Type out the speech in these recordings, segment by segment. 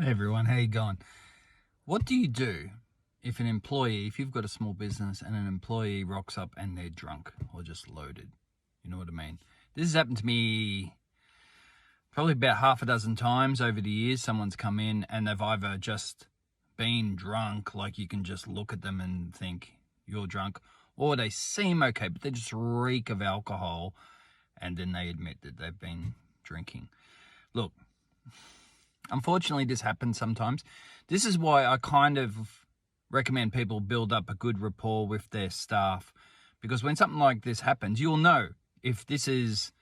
Hey everyone, how you going? What do you do if if you've got a small business and an employee rocks up and they're drunk or just loaded? You know what I mean? This has happened to me probably about half a dozen times over the years. Someone's come in and they've either just been drunk, like you can just look at them and think you're drunk, or they seem okay, but they just reek of alcohol and then they admit that they've been drinking. Look, unfortunately, this happens sometimes. This is why I kind of recommend people build up a good rapport with their staff, because when something like this happens, you'll know if this is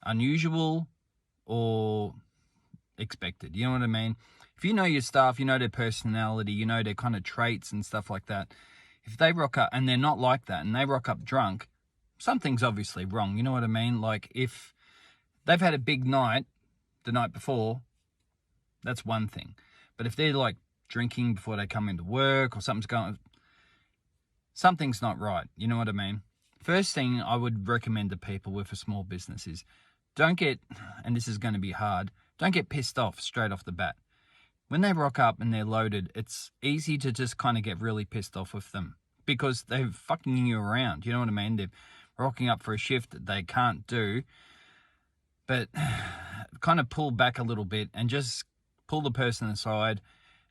unusual or expected. You know what I mean? If you know your staff, you know their personality, you know their kind of traits and stuff like that. If they rock up and they're not like that and they rock up drunk, something's obviously wrong. You know what I mean? Like if they've had a big night the night before, that's one thing. But if they're like drinking before they come into work or something's not right. You know what I mean? First thing I would recommend to people with a small business is and this is going to be hard, don't get pissed off straight off the bat. When they rock up and they're loaded, it's easy to just kind of get really pissed off with them because they're fucking you around. You know what I mean? They're rocking up for a shift that they can't do. But kind of pull back a little bit and just pull the person aside,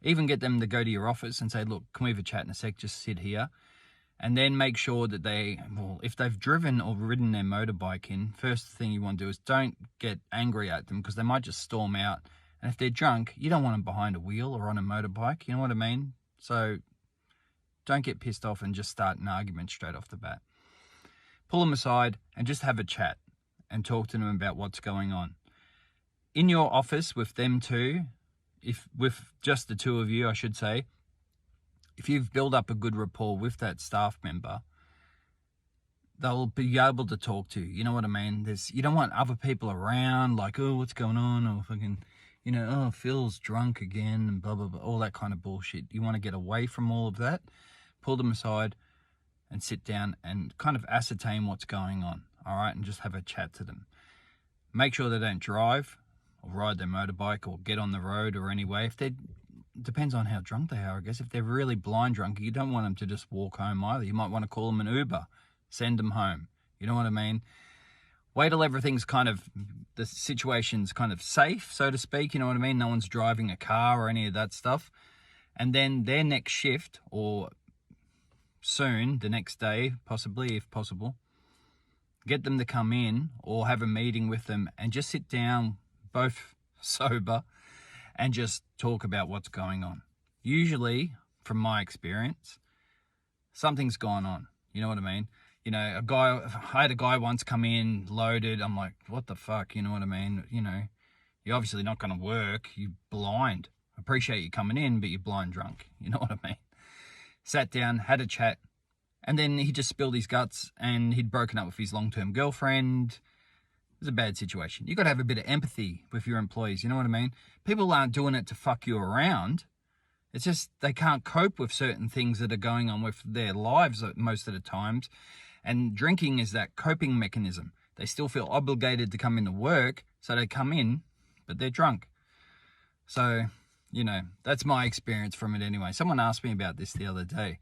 even get them to go to your office and say, look, can we have a chat in a sec? Just sit here. And then make sure that if they've driven or ridden their motorbike in, first thing you want to do is don't get angry at them because they might just storm out. And if they're drunk, you don't want them behind a wheel or on a motorbike. You know what I mean? So don't get pissed off and just start an argument straight off the bat. Pull them aside and just have a chat and talk to them about what's going on. In your office with them too, with just the two of you, I should say, if you've built up a good rapport with that staff member, they'll be able to talk to you. You know what I mean? You don't want other people around like, oh, what's going on? Or fucking, oh, Phil's drunk again and blah, blah, blah, all that kind of bullshit. You want to get away from all of that, pull them aside and sit down and kind of ascertain what's going on, all right? And just have a chat to them. Make sure they don't drive or ride their motorbike or get on the road or anyway. Depends on how drunk they are, I guess. If they're really blind drunk, you don't want them to just walk home either. You might want to call them an Uber, send them home. You know what I mean? Wait till the situation's kind of safe, so to speak. You know what I mean? No one's driving a car or any of that stuff. And then their next shift, or soon, the next day, possibly, if possible, get them to come in or have a meeting with them and just sit down, both sober, and just talk about what's going on. Usually, from my experience, something's gone on. You know what I mean? I had a guy once come in loaded. I'm like, what the fuck? You know what I mean? You're obviously not going to work. You're blind. I appreciate you coming in, but you're blind drunk. You know what I mean? Sat down, had a chat, and then he just spilled his guts and he'd broken up with his long-term girlfriend. It was a bad situation. You've got to have a bit of empathy with your employees. You know what I mean? People aren't doing it to fuck you around. It's just they can't cope with certain things that are going on with their lives most of the times. And drinking is that coping mechanism. They still feel obligated to come into work, so they come in, but they're drunk. So, that's my experience from it anyway. Someone asked me about this the other day,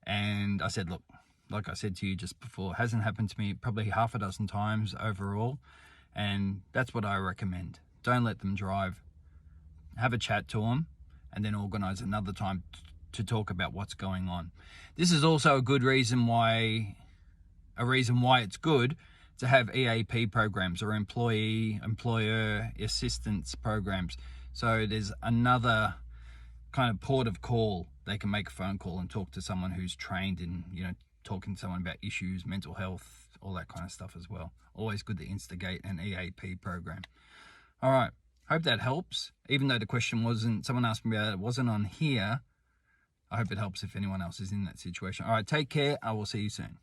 and I said, look, like I said to you just before, it hasn't happened to me probably half a dozen times overall, and that's what I recommend. Don't let them drive. Have a chat to them, and then organise another time to talk about what's going on. This is also a reason why it's good to have EAP programs or employer assistance programs. So there's another kind of port of call. They can make a phone call and talk to someone who's trained in, talking to someone about issues, mental health, all that kind of stuff as well. Always good to instigate an EAP program. All right. Hope that helps. Even though the question someone asked me about it wasn't on here, I hope it helps if anyone else is in that situation. All right. Take care. I will see you soon.